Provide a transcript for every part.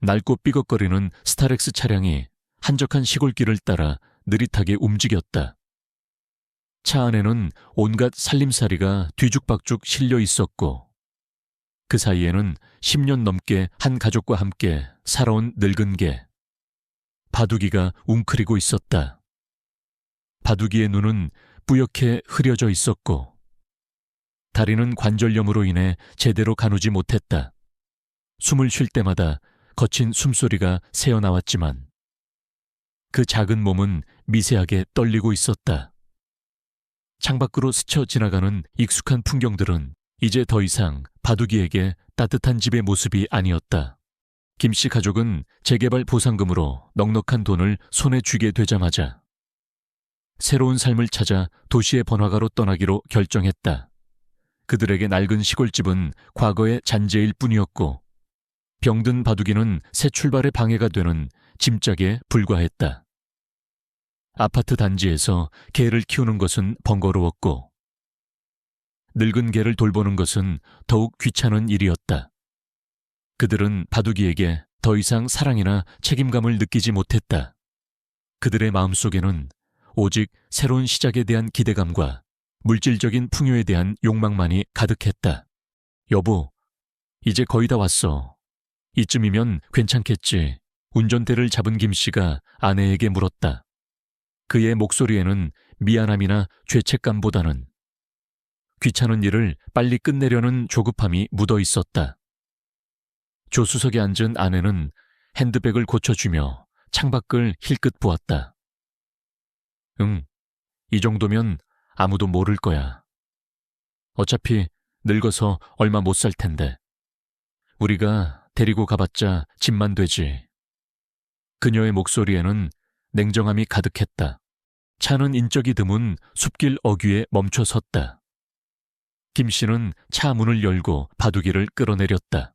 낡고 삐걱거리는 스타렉스 차량이 한적한 시골길을 따라 느릿하게 움직였다. 차 안에는 온갖 살림살이가 뒤죽박죽 실려 있었고 그 사이에는 10년 넘게 한 가족과 함께 살아온 늙은 개, 바둑이가 웅크리고 있었다. 바둑이의 눈은 뿌옇게 흐려져 있었고 다리는 관절염으로 인해 제대로 가누지 못했다. 숨을 쉴 때마다 거친 숨소리가 새어나왔지만 그 작은 몸은 미세하게 떨리고 있었다. 창밖으로 스쳐 지나가는 익숙한 풍경들은 이제 더 이상 바둑이에게 따뜻한 집의 모습이 아니었다. 김씨 가족은 재개발 보상금으로 넉넉한 돈을 손에 쥐게 되자마자 새로운 삶을 찾아 도시의 번화가로 떠나기로 결정했다. 그들에게 낡은 시골집은 과거의 잔재일 뿐이었고 병든 바둑이는 새 출발에 방해가 되는 짐짝에 불과했다. 아파트 단지에서 개를 키우는 것은 번거로웠고 늙은 개를 돌보는 것은 더욱 귀찮은 일이었다. 그들은 바둑이에게 더 이상 사랑이나 책임감을 느끼지 못했다. 그들의 마음속에는 오직 새로운 시작에 대한 기대감과 물질적인 풍요에 대한 욕망만이 가득했다. 여보, 이제 거의 다 왔어. 이쯤이면 괜찮겠지. 운전대를 잡은 김씨가 아내에게 물었다. 그의 목소리에는 미안함이나 죄책감보다는 귀찮은 일을 빨리 끝내려는 조급함이 묻어 있었다. 조수석에 앉은 아내는 핸드백을 고쳐주며 창밖을 힐끗 보았다. 응, 이 정도면 아무도 모를 거야. 어차피 늙어서 얼마 못 살 텐데. 우리가 데리고 가봤자 집만 되지. 그녀의 목소리에는 냉정함이 가득했다. 차는 인적이 드문 숲길 어귀에 멈춰 섰다. 김 씨는 차 문을 열고 바둑이를 끌어내렸다.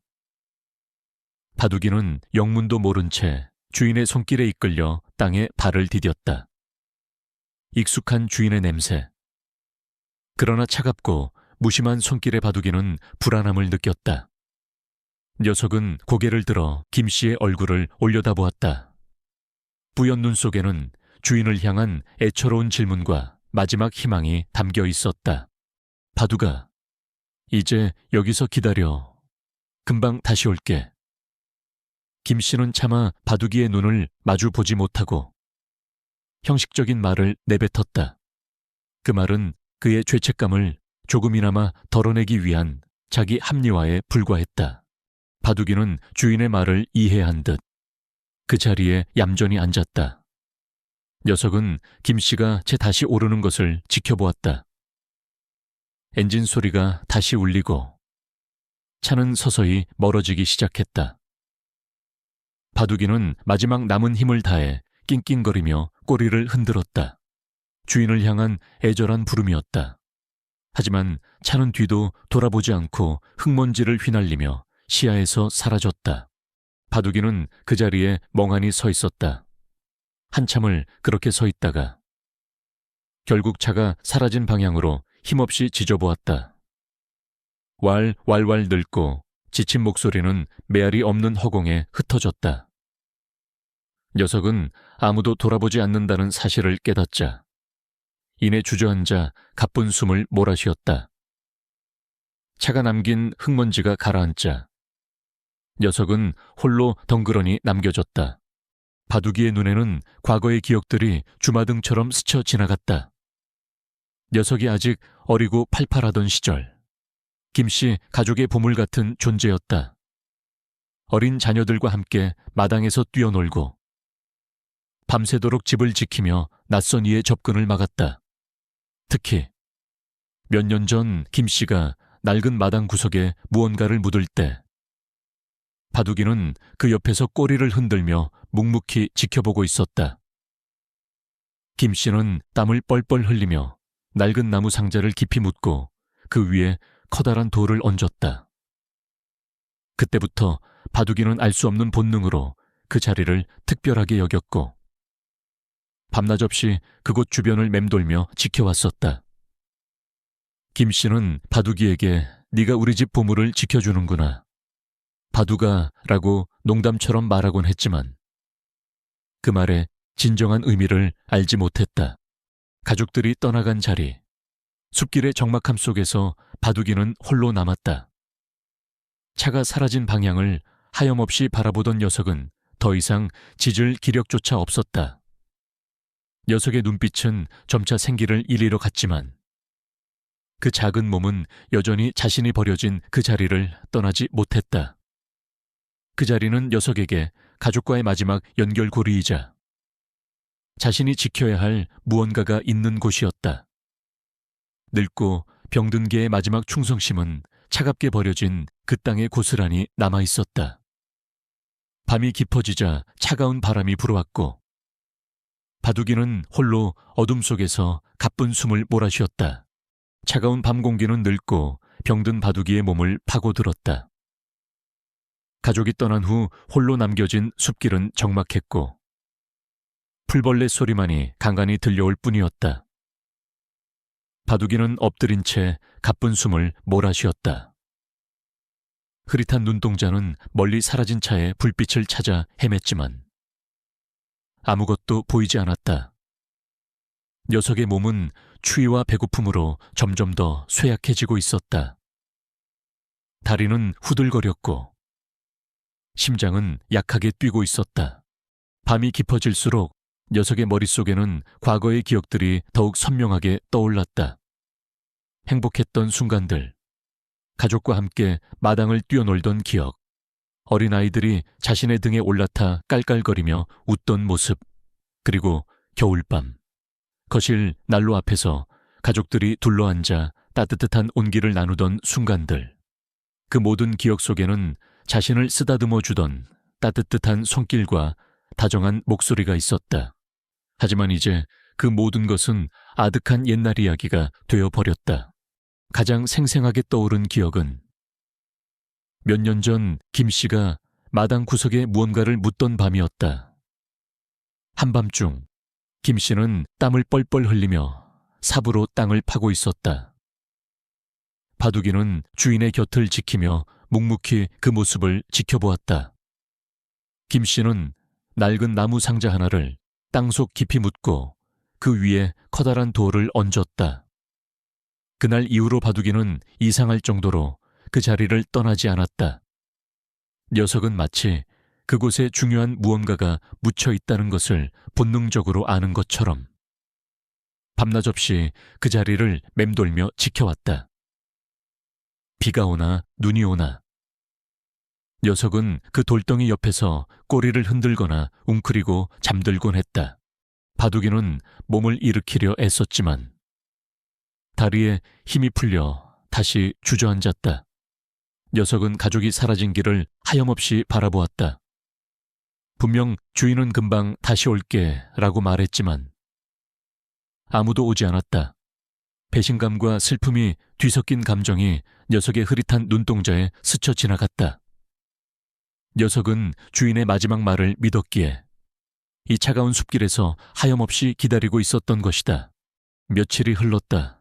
바둑이는 영문도 모른 채 주인의 손길에 이끌려 땅에 발을 디뎠다. 익숙한 주인의 냄새. 그러나 차갑고 무심한 손길의 바둑이는 불안함을 느꼈다. 녀석은 고개를 들어 김 씨의 얼굴을 올려다보았다. 뿌연 눈 속에는 주인을 향한 애처로운 질문과 마지막 희망이 담겨 있었다. 바둑아, 이제 여기서 기다려. 금방 다시 올게. 김 씨는 차마 바둑이의 눈을 마주 보지 못하고 형식적인 말을 내뱉었다. 그 말은 그의 죄책감을 조금이나마 덜어내기 위한 자기 합리화에 불과했다. 바둑이는 주인의 말을 이해한 듯 그 자리에 얌전히 앉았다. 녀석은 김 씨가 채 다시 오르는 것을 지켜보았다. 엔진 소리가 다시 울리고 차는 서서히 멀어지기 시작했다. 바둑이는 마지막 남은 힘을 다해 낑낑거리며 꼬리를 흔들었다. 주인을 향한 애절한 부름이었다. 하지만 차는 뒤도 돌아보지 않고 흙먼지를 휘날리며 시야에서 사라졌다. 바둑이는 그 자리에 멍하니 서 있었다. 한참을 그렇게 서 있다가 결국 차가 사라진 방향으로 힘없이 지져보았다. 왈왈왈 늙고 지친 목소리는 메아리 없는 허공에 흩어졌다. 녀석은 아무도 돌아보지 않는다는 사실을 깨닫자 이내 주저앉아 가쁜 숨을 몰아쉬었다. 차가 남긴 흙먼지가 가라앉자 녀석은 홀로 덩그러니 남겨졌다. 바둑이의 눈에는 과거의 기억들이 주마등처럼 스쳐 지나갔다. 녀석이 아직 어리고 팔팔하던 시절, 김씨 가족의 보물 같은 존재였다. 어린 자녀들과 함께 마당에서 뛰어놀고 밤새도록 집을 지키며 낯선 이의 접근을 막았다. 특히 몇 년 전 김씨가 낡은 마당 구석에 무언가를 묻을 때 바둑이는 그 옆에서 꼬리를 흔들며 묵묵히 지켜보고 있었다. 김씨는 땀을 뻘뻘 흘리며 낡은 나무 상자를 깊이 묻고 그 위에 커다란 돌을 얹었다. 그때부터 바둑이는 알 수 없는 본능으로 그 자리를 특별하게 여겼고 밤낮 없이 그곳 주변을 맴돌며 지켜왔었다. 김씨는 바둑이에게 네가 우리 집 보물을 지켜주는구나. 바둑아 라고 농담처럼 말하곤 했지만 그 말의 진정한 의미를 알지 못했다. 가족들이 떠나간 자리, 숲길의 적막함 속에서 바둑이는 홀로 남았다. 차가 사라진 방향을 하염없이 바라보던 녀석은 더 이상 짖을 기력조차 없었다. 녀석의 눈빛은 점차 생기를 잃으려 갔지만 그 작은 몸은 여전히 자신이 버려진 그 자리를 떠나지 못했다. 그 자리는 녀석에게 가족과의 마지막 연결고리이자 자신이 지켜야 할 무언가가 있는 곳이었다. 늙고 병든 개의 마지막 충성심은 차갑게 버려진 그 땅에 고스란히 남아있었다. 밤이 깊어지자 차가운 바람이 불어왔고 바둑이는 홀로 어둠 속에서 가쁜 숨을 몰아쉬었다. 차가운 밤 공기는 늙고 병든 바둑이의 몸을 파고들었다. 가족이 떠난 후 홀로 남겨진 숲길은 적막했고 풀벌레 소리만이 간간히 들려올 뿐이었다. 바둑이는 엎드린 채 가쁜 숨을 몰아쉬었다. 흐릿한 눈동자는 멀리 사라진 차의 불빛을 찾아 헤맸지만 아무것도 보이지 않았다. 녀석의 몸은 추위와 배고픔으로 점점 더 쇠약해지고 있었다. 다리는 후들거렸고 심장은 약하게 뛰고 있었다. 밤이 깊어질수록 녀석의 머릿속에는 과거의 기억들이 더욱 선명하게 떠올랐다. 행복했던 순간들, 가족과 함께 마당을 뛰어놀던 기억, 어린아이들이 자신의 등에 올라타 깔깔거리며 웃던 모습, 그리고 겨울밤, 거실 난로 앞에서 가족들이 둘러앉아 따뜻한 온기를 나누던 순간들. 그 모든 기억 속에는 자신을 쓰다듬어 주던 따뜻한 손길과 다정한 목소리가 있었다. 하지만 이제 그 모든 것은 아득한 옛날 이야기가 되어버렸다. 가장 생생하게 떠오른 기억은 몇 년 전 김 씨가 마당 구석에 무언가를 묻던 밤이었다. 한밤중 김 씨는 땀을 뻘뻘 흘리며 삽으로 땅을 파고 있었다. 바둑이는 주인의 곁을 지키며 묵묵히 그 모습을 지켜보았다. 김 씨는 낡은 나무 상자 하나를 땅속 깊이 묻고 그 위에 커다란 돌을 얹었다. 그날 이후로 바둑이는 이상할 정도로 그 자리를 떠나지 않았다. 녀석은 마치 그곳에 중요한 무언가가 묻혀 있다는 것을 본능적으로 아는 것처럼 밤낮 없이 그 자리를 맴돌며 지켜왔다. 비가 오나 눈이 오나 녀석은 그 돌덩이 옆에서 꼬리를 흔들거나 웅크리고 잠들곤 했다. 바둑이는 몸을 일으키려 애썼지만 다리에 힘이 풀려 다시 주저앉았다. 녀석은 가족이 사라진 길을 하염없이 바라보았다. 분명 주인은 금방 다시 올게 라고 말했지만 아무도 오지 않았다. 배신감과 슬픔이 뒤섞인 감정이 녀석의 흐릿한 눈동자에 스쳐 지나갔다. 녀석은 주인의 마지막 말을 믿었기에 이 차가운 숲길에서 하염없이 기다리고 있었던 것이다. 며칠이 흘렀다.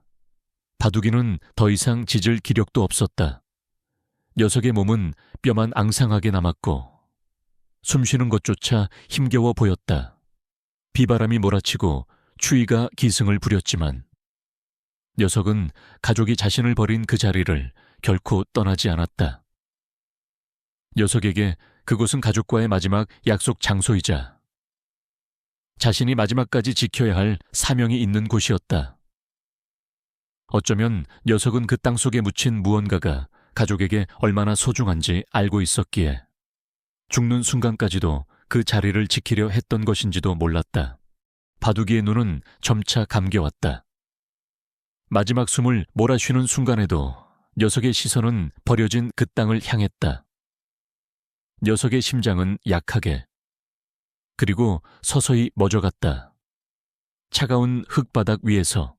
바둑이는 더 이상 짖을 기력도 없었다. 녀석의 몸은 뼈만 앙상하게 남았고 숨쉬는 것조차 힘겨워 보였다. 비바람이 몰아치고 추위가 기승을 부렸지만 녀석은 가족이 자신을 버린 그 자리를 결코 떠나지 않았다. 녀석에게 그곳은 가족과의 마지막 약속 장소이자 자신이 마지막까지 지켜야 할 사명이 있는 곳이었다. 어쩌면 녀석은 그 땅속에 묻힌 무언가가 가족에게 얼마나 소중한지 알고 있었기에 죽는 순간까지도 그 자리를 지키려 했던 것인지도 몰랐다. 바둑이의 눈은 점차 감겨왔다. 마지막 숨을 몰아쉬는 순간에도 녀석의 시선은 버려진 그 땅을 향했다. 녀석의 심장은 약하게 그리고 서서히 멎어갔다. 차가운 흙바닥 위에서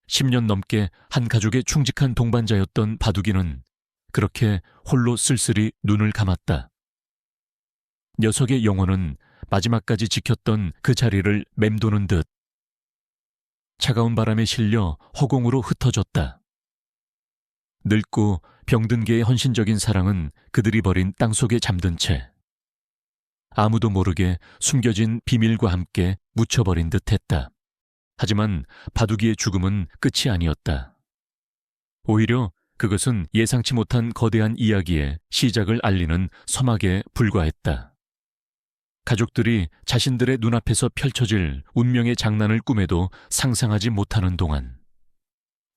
10년 넘게 한 가족의 충직한 동반자였던 바둑이는 그렇게 홀로 쓸쓸히 눈을 감았다. 녀석의 영혼은 마지막까지 지켰던 그 자리를 맴도는 듯 차가운 바람에 실려 허공으로 흩어졌다. 늙고 병든 개의 헌신적인 사랑은 그들이 버린 땅속에 잠든 채 아무도 모르게 숨겨진 비밀과 함께 묻혀버린 듯했다. 하지만 바둑이의 죽음은 끝이 아니었다. 오히려 그것은 예상치 못한 거대한 이야기의 시작을 알리는 서막에 불과했다. 가족들이 자신들의 눈앞에서 펼쳐질 운명의 장난을 꿈에도 상상하지 못하는 동안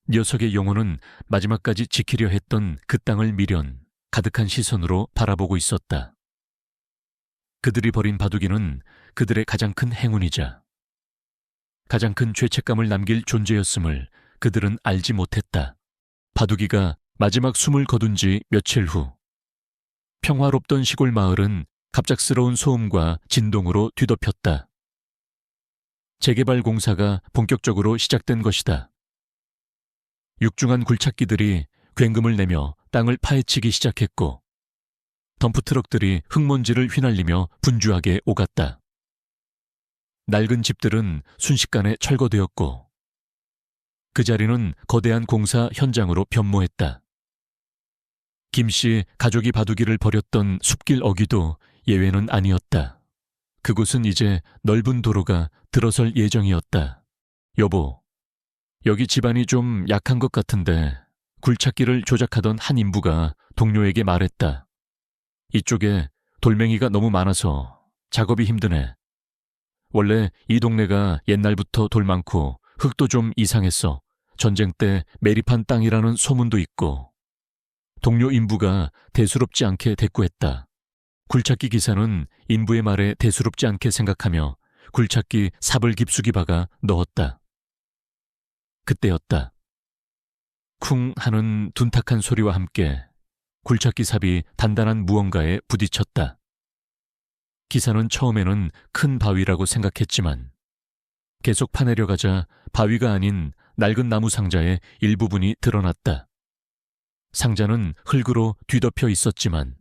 녀석의 영혼은 마지막까지 지키려 했던 그 땅을 미련 가득한 시선으로 바라보고 있었다. 그들이 벌인 바둑이는 그들의 가장 큰 행운이자 가장 큰 죄책감을 남길 존재였음을 그들은 알지 못했다. 바둑이가 마지막 숨을 거둔 지 며칠 후 평화롭던 시골 마을은 갑작스러운 소음과 진동으로 뒤덮였다. 재개발 공사가 본격적으로 시작된 것이다. 육중한 굴착기들이 굉금을 내며 땅을 파헤치기 시작했고 덤프트럭들이 흙먼지를 휘날리며 분주하게 오갔다. 낡은 집들은 순식간에 철거되었고 그 자리는 거대한 공사 현장으로 변모했다. 김씨 가족이 바둑이를 벌였던 숲길 어귀도 예외는 아니었다. 그곳은 이제 넓은 도로가 들어설 예정이었다. 여보, 여기 집안이 좀 약한 것 같은데 굴착기를 조작하던 한 인부가 동료에게 말했다. 이쪽에 돌멩이가 너무 많아서 작업이 힘드네. 원래 이 동네가 옛날부터 돌 많고 흙도 좀 이상했어. 전쟁 때 매립한 땅이라는 소문도 있고. 동료 인부가 대수롭지 않게 대꾸했다. 굴착기 기사는 인부의 말에 대수롭지 않게 생각하며 굴착기 삽을 깊숙이 박아 넣었다. 그때였다. 쿵 하는 둔탁한 소리와 함께 굴착기 삽이 단단한 무언가에 부딪혔다. 기사는 처음에는 큰 바위라고 생각했지만 계속 파내려가자 바위가 아닌 낡은 나무 상자의 일부분이 드러났다. 상자는 흙으로 뒤덮여 있었지만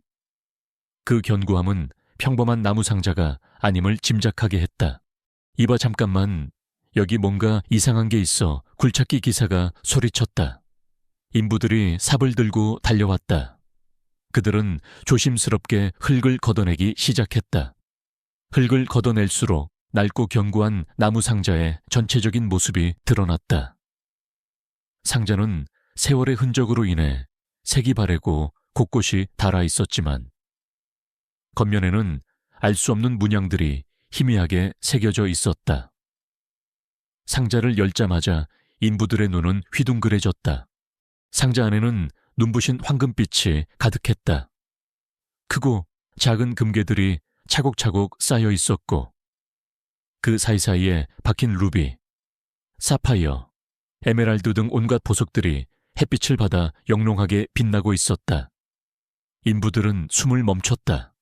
그 견고함은 평범한 나무 상자가 아님을 짐작하게 했다. 이봐 잠깐만, 여기 뭔가 이상한 게 있어. 굴착기 기사가 소리쳤다. 인부들이 삽을 들고 달려왔다. 그들은 조심스럽게 흙을 걷어내기 시작했다. 흙을 걷어낼수록 낡고 견고한 나무 상자의 전체적인 모습이 드러났다. 상자는 세월의 흔적으로 인해 색이 바래고 곳곳이 닳아 있었지만 겉면에는 알 수 없는 문양들이 희미하게 새겨져 있었다. 상자를 열자마자 인부들의 눈은 휘둥그레졌다. 상자 안에는 눈부신 황금빛이 가득했다. 크고 작은 금괴들이 차곡차곡 쌓여 있었고 그 사이사이에 박힌 루비, 사파이어, 에메랄드 등 온갖 보석들이 햇빛을 받아 영롱하게 빛나고 있었다. 인부들은 숨을 멈췄다.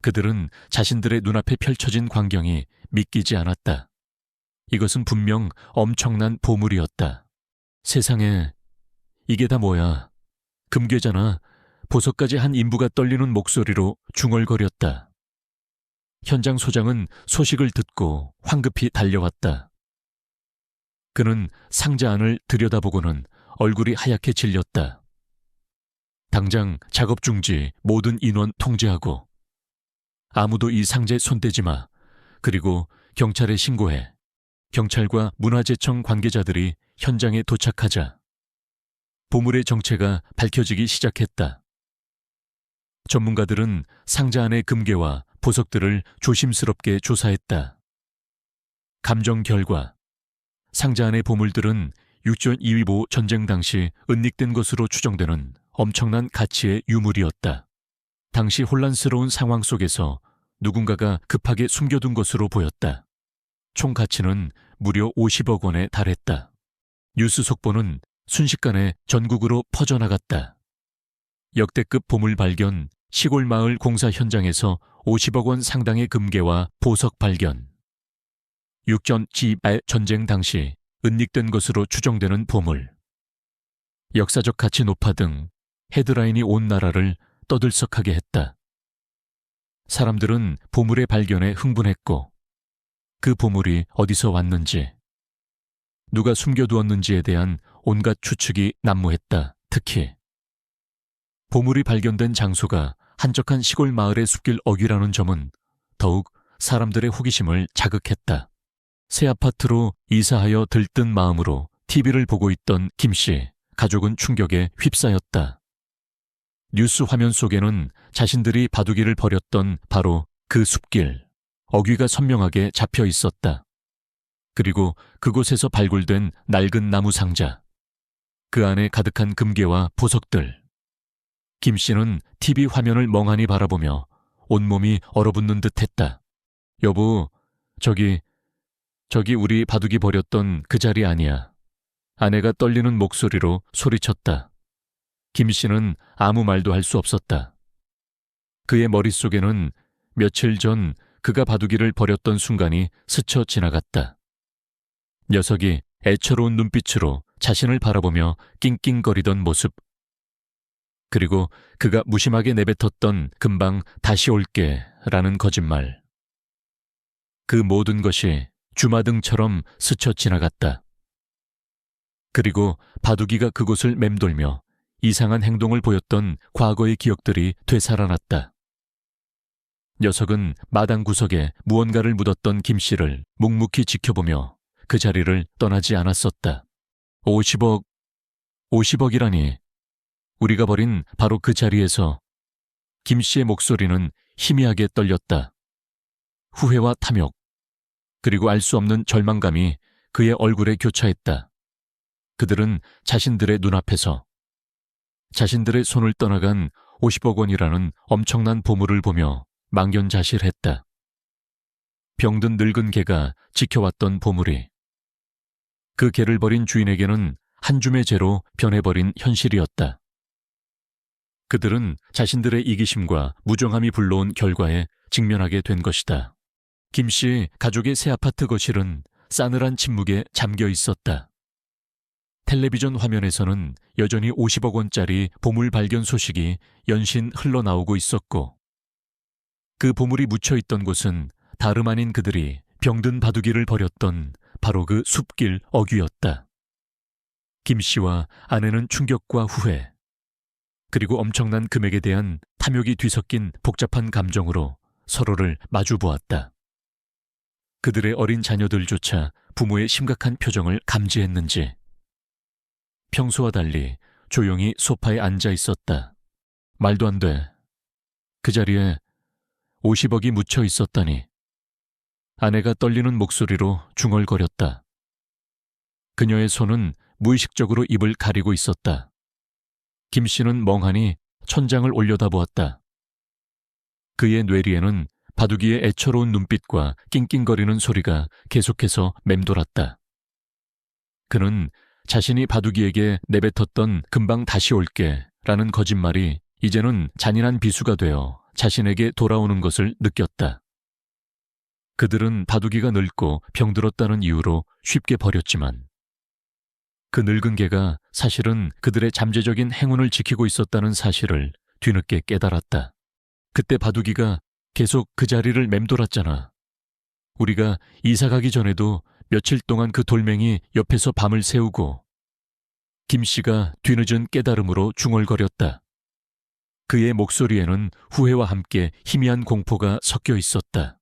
그들은 자신들의 눈앞에 펼쳐진 광경이 믿기지 않았다. 이것은 분명 엄청난 보물이었다. 세상에, 이게 다 뭐야? 금괴잖아. 보석까지 한 인부가 떨리는 목소리로 중얼거렸다. 현장 소장은 소식을 듣고 황급히 달려왔다. 그는 상자 안을 들여다보고는 얼굴이 하얗게 질렸다. 당장 작업 중지 모든 인원 통제하고 아무도 이 상자에 손대지 마. 그리고 경찰에 신고해. 경찰과 문화재청 관계자들이 현장에 도착하자 보물의 정체가 밝혀지기 시작했다. 전문가들은 상자 안의 금괴와 보석들을 조심스럽게 조사했다. 감정 결과 상자 안의 보물들은 6.2.25 전쟁 당시 은닉된 것으로 추정되는 엄청난 가치의 유물이었다. 당시 혼란스러운 상황 속에서 누군가가 급하게 숨겨둔 것으로 보였다. 총 가치는 무려 50억 원에 달했다. 뉴스 속보는 순식간에 전국으로 퍼져나갔다. 역대급 보물 발견, 시골 마을 공사 현장에서 50억 원 상당의 금괴와 보석 발견. 6.2.25 전쟁 당시 은닉된 것으로 추정되는 보물. 역사적 가치 높아 등 헤드라인이 온 나라를 떠들썩하게 했다. 사람들은 보물의 발견에 흥분했고 그 보물이 어디서 왔는지, 누가 숨겨두었는지에 대한 온갖 추측이 난무했다. 특히 보물이 발견된 장소가 한적한 시골 마을의 숲길 어귀라는 점은 더욱 사람들의 호기심을 자극했다. 새 아파트로 이사하여 들뜬 마음으로 TV를 보고 있던 김씨 가족은 충격에 휩싸였다. 뉴스 화면 속에는 자신들이 바둑이를 벌였던 바로 그 숲길, 어귀가 선명하게 잡혀 있었다. 그리고 그곳에서 발굴된 낡은 나무 상자, 그 안에 가득한 금괴와 보석들. 김씨는 TV 화면을 멍하니 바라보며 온몸이 얼어붙는 듯 했다. 여보, 저기 우리 바둑이 버렸던 그 자리 아니야. 아내가 떨리는 목소리로 소리쳤다. 김씨는 아무 말도 할 수 없었다. 그의 머릿속에는 며칠 전 그가 바둑이를 버렸던 순간이 스쳐 지나갔다. 녀석이 애처로운 눈빛으로 자신을 바라보며 낑낑거리던 모습. 그리고 그가 무심하게 내뱉었던 금방 다시 올게 라는 거짓말. 그 모든 것이 주마등처럼 스쳐 지나갔다. 그리고 바둑이가 그곳을 맴돌며 이상한 행동을 보였던 과거의 기억들이 되살아났다. 녀석은 마당 구석에 무언가를 묻었던 김씨를 묵묵히 지켜보며 그 자리를 떠나지 않았었다. 50억이라니. 우리가 버린 바로 그 자리에서. 김씨의 목소리는 희미하게 떨렸다. 후회와 탐욕, 그리고 알 수 없는 절망감이 그의 얼굴에 교차했다. 그들은 자신들의 눈앞에서 자신들의 손을 떠나간 50억 원이라는 엄청난 보물을 보며 망연자실했다. 병든 늙은 개가 지켜왔던 보물이 그 개를 버린 주인에게는 한 줌의 재로 변해버린 현실이었다. 그들은 자신들의 이기심과 무정함이 불러온 결과에 직면하게 된 것이다. 김씨 가족의 새 아파트 거실은 싸늘한 침묵에 잠겨 있었다. 텔레비전 화면에서는 여전히 50억 원짜리 보물 발견 소식이 연신 흘러나오고 있었고, 그 보물이 묻혀있던 곳은 다름 아닌 그들이 병든 바둑이를 버렸던 바로 그 숲길 어귀였다. 김씨와 아내는 충격과 후회, 그리고 엄청난 금액에 대한 탐욕이 뒤섞인 복잡한 감정으로 서로를 마주보았다. 그들의 어린 자녀들조차 부모의 심각한 표정을 감지했는지 평소와 달리 조용히 소파에 앉아 있었다. 말도 안 돼. 그 자리에 50억이 묻혀 있었다니. 아내가 떨리는 목소리로 중얼거렸다. 그녀의 손은 무의식적으로 입을 가리고 있었다. 김씨는 멍하니 천장을 올려다보았다. 그의 뇌리에는 바둑이의 애처로운 눈빛과 낑낑거리는 소리가 계속해서 맴돌았다. 그는 자신이 바둑이에게 내뱉었던 금방 다시 올게 라는 거짓말이 이제는 잔인한 비수가 되어 자신에게 돌아오는 것을 느꼈다. 그들은 바둑이가 늙고 병들었다는 이유로 쉽게 버렸지만 그 늙은 개가 사실은 그들의 잠재적인 행운을 지키고 있었다는 사실을 뒤늦게 깨달았다. 그때 바둑이가 계속 그 자리를 맴돌았잖아. 우리가 이사 가기 전에도 며칠 동안 그 돌멩이 옆에서 밤을 새우고. 김씨가 뒤늦은 깨달음으로 중얼거렸다. 그의 목소리에는 후회와 함께 희미한 공포가 섞여 있었다.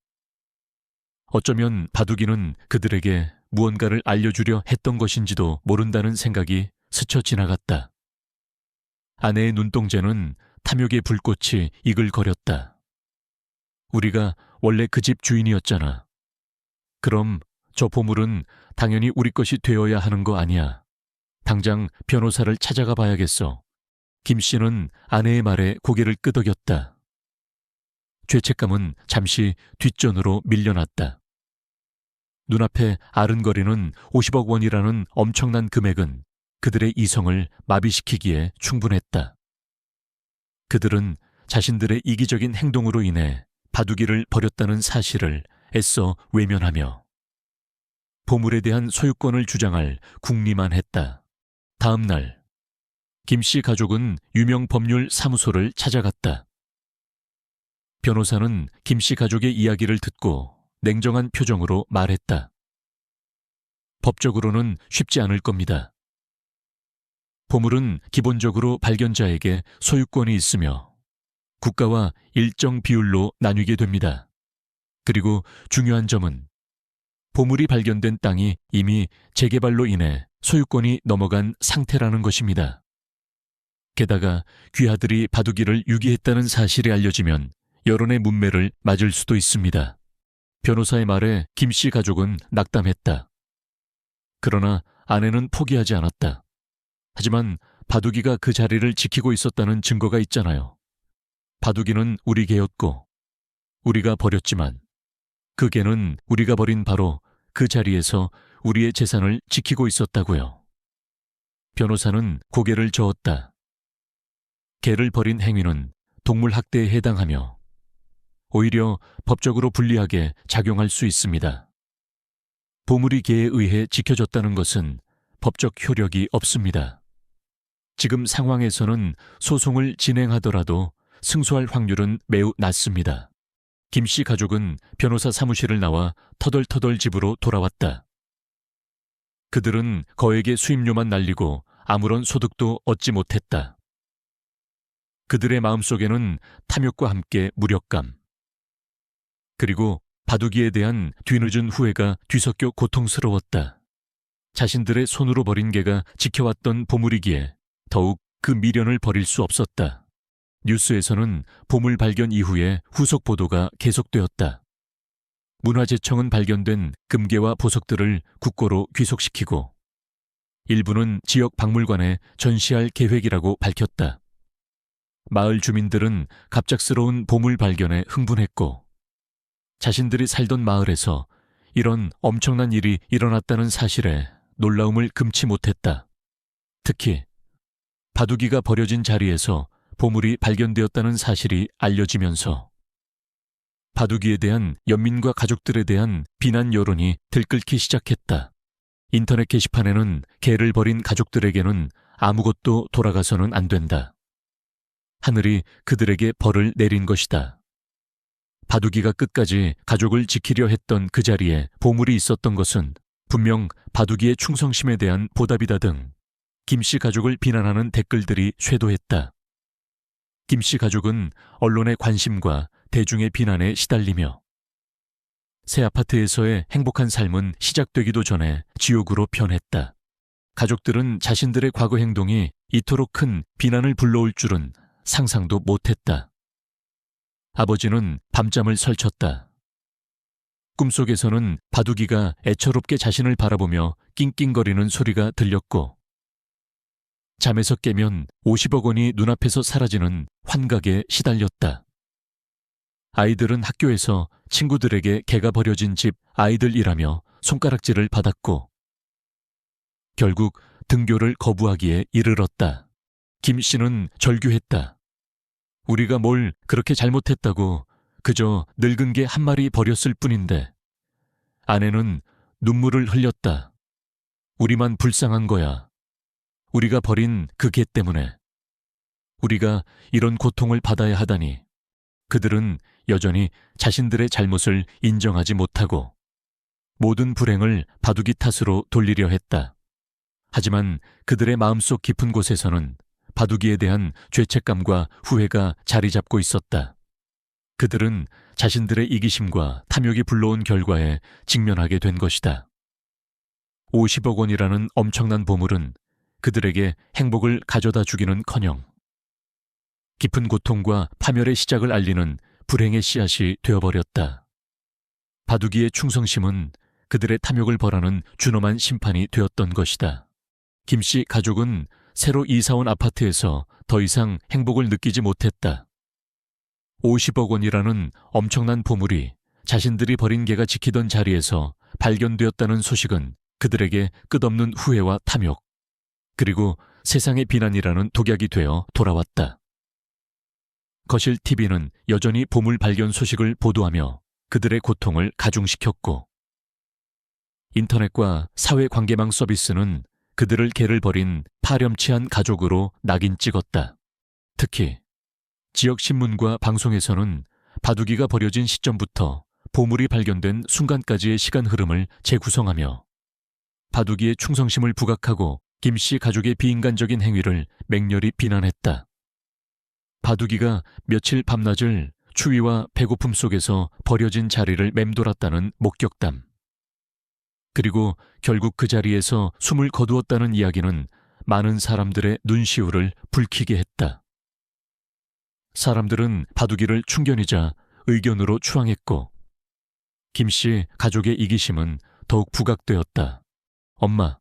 어쩌면 바둑이는 그들에게 무언가를 알려주려 했던 것인지도 모른다는 생각이 스쳐 지나갔다. 아내의 눈동자는 탐욕의 불꽃이 이글거렸다. 우리가 원래 그 집 주인이었잖아. 그럼 저 보물은 당연히 우리 것이 되어야 하는 거 아니야. 당장 변호사를 찾아가 봐야겠어. 김씨는 아내의 말에 고개를 끄덕였다. 죄책감은 잠시 뒷전으로 밀려났다. 눈앞에 아른거리는 50억 원이라는 엄청난 금액은 그들의 이성을 마비시키기에 충분했다. 그들은 자신들의 이기적인 행동으로 인해 바둑이를 버렸다는 사실을 애써 외면하며 보물에 대한 소유권을 주장할 궁리만 했다. 다음 날, 김씨 가족은 유명 법률 사무소를 찾아갔다. 변호사는 김씨 가족의 이야기를 듣고 냉정한 표정으로 말했다. 법적으로는 쉽지 않을 겁니다. 보물은 기본적으로 발견자에게 소유권이 있으며 국가와 일정 비율로 나뉘게 됩니다. 그리고 중요한 점은 보물이 발견된 땅이 이미 재개발로 인해 소유권이 넘어간 상태라는 것입니다. 게다가 귀하들이 바둑이를 유기했다는 사실이 알려지면 여론의 문매를 맞을 수도 있습니다. 변호사의 말에 김 씨 가족은 낙담했다. 그러나 아내는 포기하지 않았다. 하지만 바둑이가 그 자리를 지키고 있었다는 증거가 있잖아요. 바둑이는 우리 개였고 우리가 버렸지만 그 개는 우리가 버린 바로 그 자리에서 우리의 재산을 지키고 있었다고요. 변호사는 고개를 저었다. 개를 버린 행위는 동물학대에 해당하며 오히려 법적으로 불리하게 작용할 수 있습니다. 보물이 개에 의해 지켜졌다는 것은 법적 효력이 없습니다. 지금 상황에서는 소송을 진행하더라도 승소할 확률은 매우 낮습니다. 김 씨 가족은 변호사 사무실을 나와 터덜터덜 집으로 돌아왔다. 그들은 거액의 수임료만 날리고 아무런 소득도 얻지 못했다. 그들의 마음속에는 탐욕과 함께 무력감, 그리고 바둑이에 대한 뒤늦은 후회가 뒤섞여 고통스러웠다. 자신들의 손으로 버린 개가 지켜왔던 보물이기에 더욱 그 미련을 버릴 수 없었다. 뉴스에서는 보물 발견 이후에 후속 보도가 계속되었다. 문화재청은 발견된 금괴와 보석들을 국고로 귀속시키고 일부는 지역 박물관에 전시할 계획이라고 밝혔다. 마을 주민들은 갑작스러운 보물 발견에 흥분했고 자신들이 살던 마을에서 이런 엄청난 일이 일어났다는 사실에 놀라움을 금치 못했다. 특히 바둑이가 버려진 자리에서 보물이 발견되었다는 사실이 알려지면서 바둑이에 대한 연민과 가족들에 대한 비난 여론이 들끓기 시작했다. 인터넷 게시판에는 개를 버린 가족들에게는 아무것도 돌아가서는 안 된다. 하늘이 그들에게 벌을 내린 것이다. 바둑이가 끝까지 가족을 지키려 했던 그 자리에 보물이 있었던 것은 분명 바둑이의 충성심에 대한 보답이다 등 김 씨 가족을 비난하는 댓글들이 쇄도했다. 김 씨 가족은 언론의 관심과 대중의 비난에 시달리며 새 아파트에서의 행복한 삶은 시작되기도 전에 지옥으로 변했다. 가족들은 자신들의 과거 행동이 이토록 큰 비난을 불러올 줄은 상상도 못했다. 아버지는 밤잠을 설쳤다. 꿈속에서는 바둑이가 애처롭게 자신을 바라보며 낑낑거리는 소리가 들렸고 잠에서 깨면 50억 원이 눈앞에서 사라지는 환각에 시달렸다. 아이들은 학교에서 친구들에게 개가 버려진 집 아이들이라며 손가락질을 받았고 결국 등교를 거부하기에 이르렀다. 김 씨는 절규했다. 우리가 뭘 그렇게 잘못했다고 그저 늙은 개 한 마리 버렸을 뿐인데. 아내는 눈물을 흘렸다. 우리만 불쌍한 거야. 우리가 버린 그 개 때문에. 우리가 이런 고통을 받아야 하다니. 그들은 여전히 자신들의 잘못을 인정하지 못하고 모든 불행을 바둑이 탓으로 돌리려 했다. 하지만 그들의 마음속 깊은 곳에서는 바둑이에 대한 죄책감과 후회가 자리 잡고 있었다. 그들은 자신들의 이기심과 탐욕이 불러온 결과에 직면하게 된 것이다. 50억 원이라는 엄청난 보물은 그들에게 행복을 가져다 주기는커녕 깊은 고통과 파멸의 시작을 알리는 불행의 씨앗이 되어버렸다. 바둑이의 충성심은 그들의 탐욕을 벌하는 준엄한 심판이 되었던 것이다. 김 씨 가족은 새로 이사온 아파트에서 더 이상 행복을 느끼지 못했다. 50억 원이라는 엄청난 보물이 자신들이 버린 개가 지키던 자리에서 발견되었다는 소식은 그들에게 끝없는 후회와 탐욕, 그리고 세상의 비난이라는 독약이 되어 돌아왔다. 거실 TV는 여전히 보물 발견 소식을 보도하며 그들의 고통을 가중시켰고 인터넷과 사회관계망 서비스는 그들을 개를 버린 파렴치한 가족으로 낙인 찍었다. 특히 지역 신문과 방송에서는 바둑이가 버려진 시점부터 보물이 발견된 순간까지의 시간 흐름을 재구성하며 바둑이의 충성심을 부각하고 김씨 가족의 비인간적인 행위를 맹렬히 비난했다. 바둑이가 며칠 밤낮을 추위와 배고픔 속에서 버려진 자리를 맴돌았다는 목격담. 그리고 결국 그 자리에서 숨을 거두었다는 이야기는 많은 사람들의 눈시울을 붉히게 했다. 사람들은 바둑이를 충견이자 의견으로 추앙했고 김씨 가족의 이기심은 더욱 부각되었다. 엄마,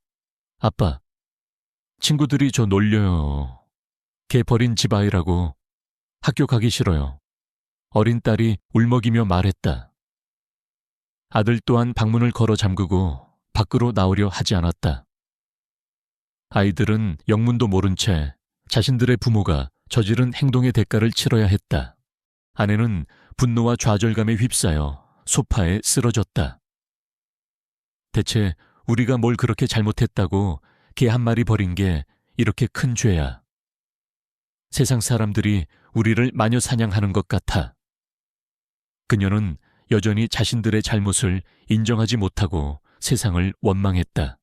아빠, 친구들이 저 놀려요. 개 버린 집아이라고. 학교 가기 싫어요. 어린 딸이 울먹이며 말했다. 아들 또한 방문을 걸어 잠그고 밖으로 나오려 하지 않았다. 아이들은 영문도 모른 채 자신들의 부모가 저지른 행동의 대가를 치러야 했다. 아내는 분노와 좌절감에 휩싸여 소파에 쓰러졌다. 대체 우리가 뭘 그렇게 잘못했다고 개 한 마리 버린 게 이렇게 큰 죄야. 세상 사람들이 우리를 마녀 사냥하는 것 같아. 그녀는 여전히 자신들의 잘못을 인정하지 못하고 세상을 원망했다.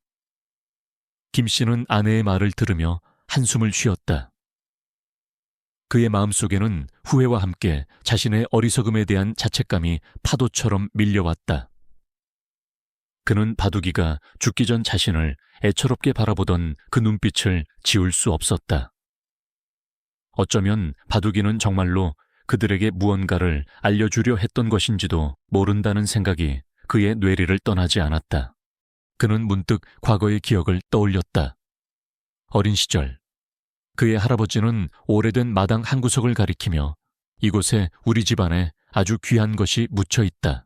김 씨는 아내의 말을 들으며 한숨을 쉬었다. 그의 마음속에는 후회와 함께 자신의 어리석음에 대한 자책감이 파도처럼 밀려왔다. 그는 바둑이가 죽기 전 자신을 애처롭게 바라보던 그 눈빛을 지울 수 없었다. 어쩌면 바둑이는 정말로 그들에게 무언가를 알려주려 했던 것인지도 모른다는 생각이 그의 뇌리를 떠나지 않았다. 그는 문득 과거의 기억을 떠올렸다. 어린 시절, 그의 할아버지는 오래된 마당 한 구석을 가리키며 이곳에 우리 집안에 아주 귀한 것이 묻혀 있다.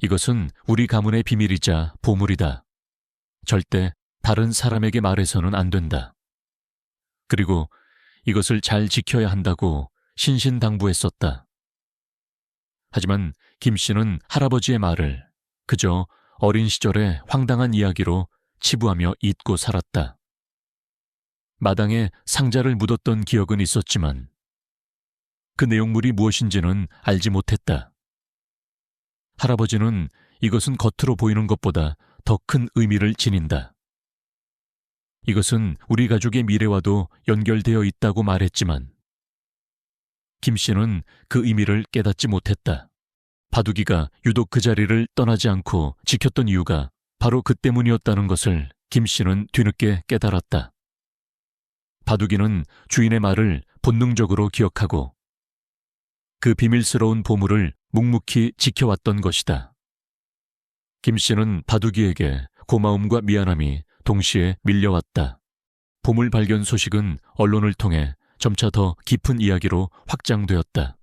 이것은 우리 가문의 비밀이자 보물이다. 절대 다른 사람에게 말해서는 안 된다. 그리고 이것을 잘 지켜야 한다고 신신당부했었다. 하지만 김 씨는 할아버지의 말을 그저 어린 시절의 황당한 이야기로 치부하며 잊고 살았다. 마당에 상자를 묻었던 기억은 있었지만 그 내용물이 무엇인지는 알지 못했다. 할아버지는 이것은 겉으로 보이는 것보다 더 큰 의미를 지닌다. 이것은 우리 가족의 미래와도 연결되어 있다고 말했지만 김 씨는 그 의미를 깨닫지 못했다. 바둑이가 유독 그 자리를 떠나지 않고 지켰던 이유가 바로 그 때문이었다는 것을 김 씨는 뒤늦게 깨달았다. 바둑이는 주인의 말을 본능적으로 기억하고 그 비밀스러운 보물을 묵묵히 지켜왔던 것이다. 김 씨는 바둑이에게 고마움과 미안함이 동시에 밀려왔다. 보물 발견 소식은 언론을 통해 점차 더 깊은 이야기로 확장되었다.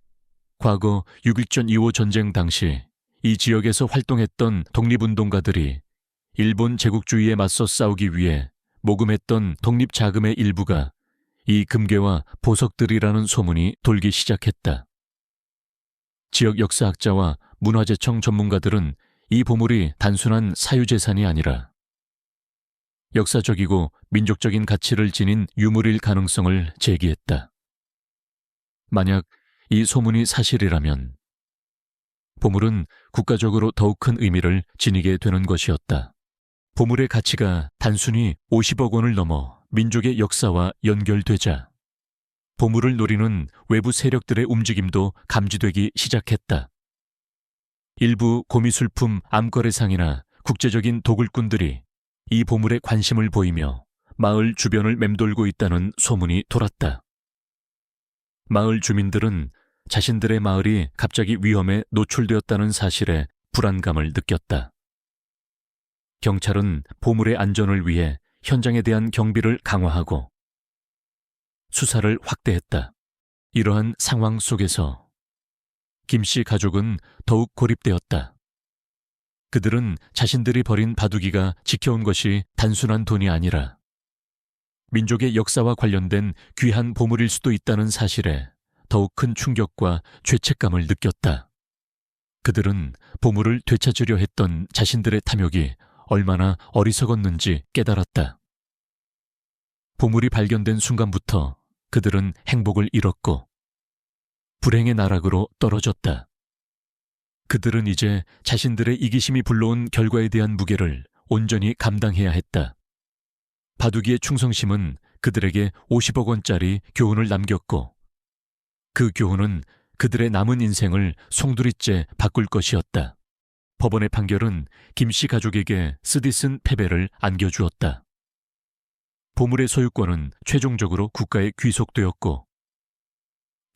과거 6.1전 2.5 전쟁 당시 이 지역에서 활동했던 독립운동가들이 일본 제국주의에 맞서 싸우기 위해 모금했던 독립자금의 일부가 이 금괴와 보석들이라는 소문이 돌기 시작했다. 지역 역사학자와 문화재청 전문가들은 이 보물이 단순한 사유재산이 아니라 역사적이고 민족적인 가치를 지닌 유물일 가능성을 제기했다. 만약 이 소문이 사실이라면 보물은 국가적으로 더욱 큰 의미를 지니게 되는 것이었다. 보물의 가치가 단순히 50억 원을 넘어 민족의 역사와 연결되자 보물을 노리는 외부 세력들의 움직임도 감지되기 시작했다. 일부 고미술품 암거래상이나 국제적인 도굴꾼들이 이 보물에 관심을 보이며 마을 주변을 맴돌고 있다는 소문이 돌았다. 마을 주민들은 자신들의 마을이 갑자기 위험에 노출되었다는 사실에 불안감을 느꼈다. 경찰은 보물의 안전을 위해 현장에 대한 경비를 강화하고 수사를 확대했다. 이러한 상황 속에서 김 씨 가족은 더욱 고립되었다. 그들은 자신들이 버린 바둑이가 지켜온 것이 단순한 돈이 아니라 민족의 역사와 관련된 귀한 보물일 수도 있다는 사실에 더욱 큰 충격과 죄책감을 느꼈다. 그들은 보물을 되찾으려 했던 자신들의 탐욕이 얼마나 어리석었는지 깨달았다. 보물이 발견된 순간부터 그들은 행복을 잃었고 불행의 나락으로 떨어졌다. 그들은 이제 자신들의 이기심이 불러온 결과에 대한 무게를 온전히 감당해야 했다. 바둑이의 충성심은 그들에게 50억 원짜리 교훈을 남겼고 그 교훈은 그들의 남은 인생을 송두리째 바꿀 것이었다. 법원의 판결은 김씨 가족에게 쓰디쓴 패배를 안겨주었다. 보물의 소유권은 최종적으로 국가에 귀속되었고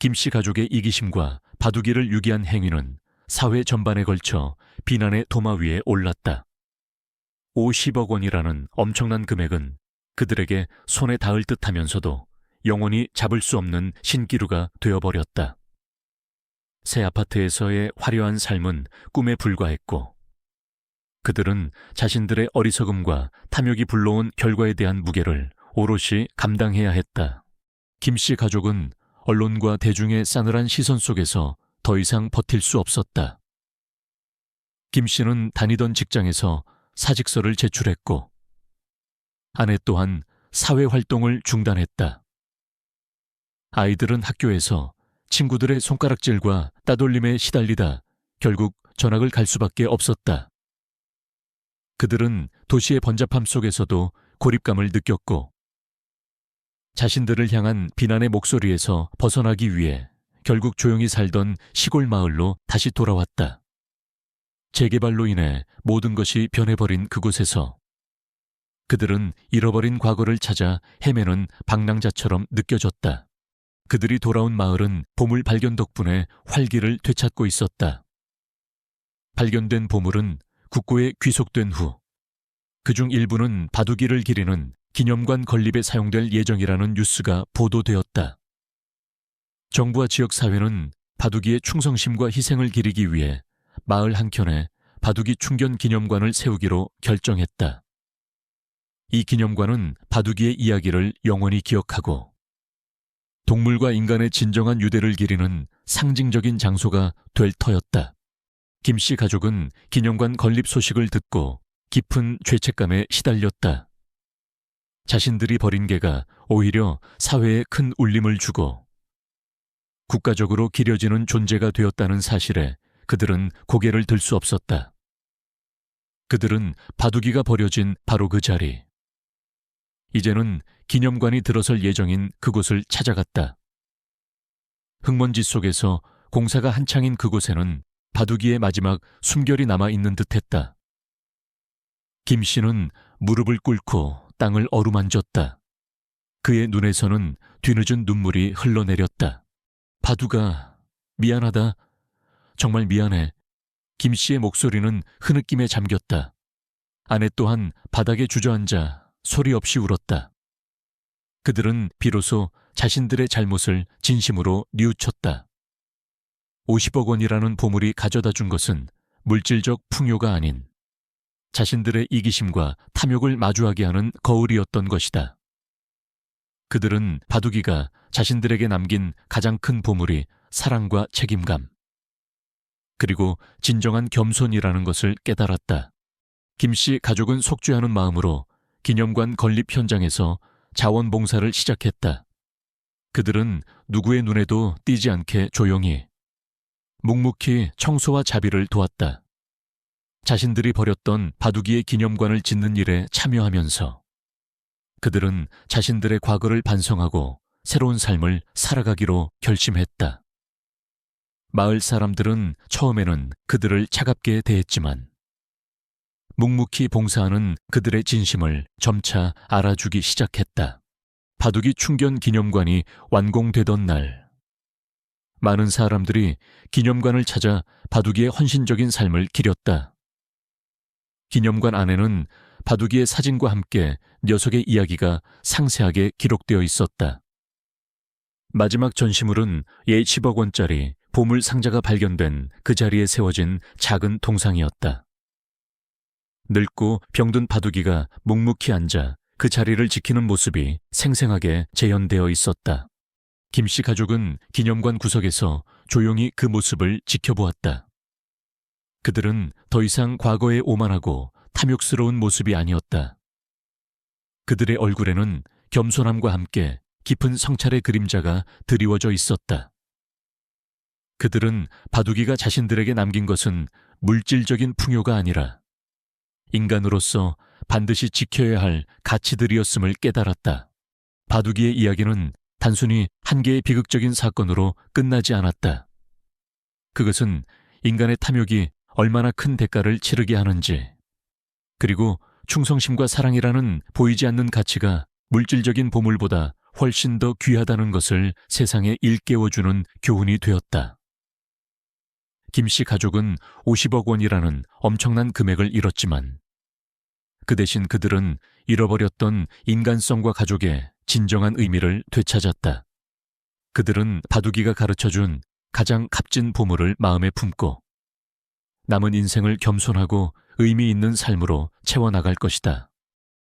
김씨 가족의 이기심과 바둑이를 유기한 행위는 사회 전반에 걸쳐 비난의 도마 위에 올랐다. 50억 원이라는 엄청난 금액은 그들에게 손에 닿을 듯하면서도 영원히 잡을 수 없는 신기루가 되어버렸다. 새 아파트에서의 화려한 삶은 꿈에 불과했고 그들은 자신들의 어리석음과 탐욕이 불러온 결과에 대한 무게를 오롯이 감당해야 했다. 김씨 가족은 언론과 대중의 싸늘한 시선 속에서 더 이상 버틸 수 없었다. 김씨는 다니던 직장에서 사직서를 제출했고 아내 또한 사회활동을 중단했다. 아이들은 학교에서 친구들의 손가락질과 따돌림에 시달리다 결국 전학을 갈 수밖에 없었다. 그들은 도시의 번잡함 속에서도 고립감을 느꼈고 자신들을 향한 비난의 목소리에서 벗어나기 위해 결국 조용히 살던 시골 마을로 다시 돌아왔다. 재개발로 인해 모든 것이 변해버린 그곳에서 그들은 잃어버린 과거를 찾아 헤매는 방랑자처럼 느껴졌다. 그들이 돌아온 마을은 보물 발견 덕분에 활기를 되찾고 있었다. 발견된 보물은 국고에 귀속된 후 그중 일부는 바둑이를 기리는 기념관 건립에 사용될 예정이라는 뉴스가 보도되었다. 정부와 지역사회는 바둑이의 충성심과 희생을 기리기 위해 마을 한켠에 바둑이 충견 기념관을 세우기로 결정했다. 이 기념관은 바둑이의 이야기를 영원히 기억하고 동물과 인간의 진정한 유대를 기리는 상징적인 장소가 될 터였다. 김씨 가족은 기념관 건립 소식을 듣고 깊은 죄책감에 시달렸다. 자신들이 벌인 개가 오히려 사회에 큰 울림을 주고 국가적으로 기려지는 존재가 되었다는 사실에 그들은 고개를 들 수 없었다. 그들은 바둑이가 버려진 바로 그 자리, 이제는 기념관이 들어설 예정인 그곳을 찾아갔다. 흙먼지 속에서 공사가 한창인 그곳에는 바둑이의 마지막 숨결이 남아있는 듯했다. 김 씨는 무릎을 꿇고 땅을 어루만졌다. 그의 눈에서는 뒤늦은 눈물이 흘러내렸다. 바둑아, 미안하다. 정말 미안해. 김 씨의 목소리는 흐느낌에 잠겼다. 아내 또한 바닥에 주저앉아 소리 없이 울었다. 그들은 비로소 자신들의 잘못을 진심으로 뉘우쳤다. 50억 원이라는 보물이 가져다 준 것은 물질적 풍요가 아닌 자신들의 이기심과 탐욕을 마주하게 하는 거울이었던 것이다. 그들은 바둑이가 자신들에게 남긴 가장 큰 보물이 사랑과 책임감, 그리고 진정한 겸손이라는 것을 깨달았다. 김씨 가족은 속죄하는 마음으로 기념관 건립 현장에서 자원봉사를 시작했다. 그들은 누구의 눈에도 띄지 않게 조용히, 묵묵히 청소와 자비를 도왔다. 자신들이 버렸던 바둑이의 기념관을 짓는 일에 참여하면서 그들은 자신들의 과거를 반성하고 새로운 삶을 살아가기로 결심했다. 마을 사람들은 처음에는 그들을 차갑게 대했지만 묵묵히 봉사하는 그들의 진심을 점차 알아주기 시작했다. 바둑이 충견 기념관이 완공되던 날, 많은 사람들이 기념관을 찾아 바둑이의 헌신적인 삶을 기렸다. 기념관 안에는 바둑이의 사진과 함께 녀석의 이야기가 상세하게 기록되어 있었다. 마지막 전시물은 예 10억 원짜리 보물 상자가 발견된 그 자리에 세워진 작은 동상이었다. 늙고 병든 바둑이가 묵묵히 앉아 그 자리를 지키는 모습이 생생하게 재현되어 있었다. 김씨 가족은 기념관 구석에서 조용히 그 모습을 지켜보았다. 그들은 더 이상 과거에 오만하고 탐욕스러운 모습이 아니었다. 그들의 얼굴에는 겸손함과 함께 깊은 성찰의 그림자가 드리워져 있었다. 그들은 바둑이가 자신들에게 남긴 것은 물질적인 풍요가 아니라 인간으로서 반드시 지켜야 할 가치들이었음을 깨달았다. 바둑이의 이야기는 단순히 한 개의 비극적인 사건으로 끝나지 않았다. 그것은 인간의 탐욕이 얼마나 큰 대가를 치르게 하는지, 그리고 충성심과 사랑이라는 보이지 않는 가치가 물질적인 보물보다 훨씬 더 귀하다는 것을 세상에 일깨워주는 교훈이 되었다. 김 씨 가족은 50억 원이라는 엄청난 금액을 잃었지만 그 대신 그들은 잃어버렸던 인간성과 가족의 진정한 의미를 되찾았다. 그들은 바둑이가 가르쳐준 가장 값진 보물을 마음에 품고 남은 인생을 겸손하고 의미 있는 삶으로 채워나갈 것이다.